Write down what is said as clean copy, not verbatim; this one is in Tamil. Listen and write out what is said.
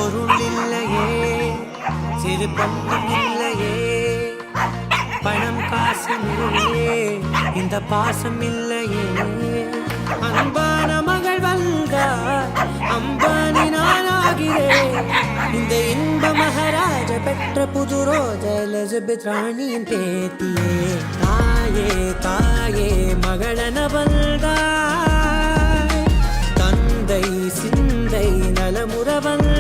பொருள் இல்லையே, சிறு பண்பும் இல்லையே, பணம் காசு இல்லையே, இந்த பாசம் இல்லையே. அன்பான மகள் வந்தார், அம்பானி நானாகிறேன். இந்த இன்ப மகாராஜ பெற்ற புது ரோஜ எலிசபெத் ராணியின் பேத்தியே. தாயே தாயே மகளன வந்தாய், தந்தை சிந்தை நலமுற வந்தாய்.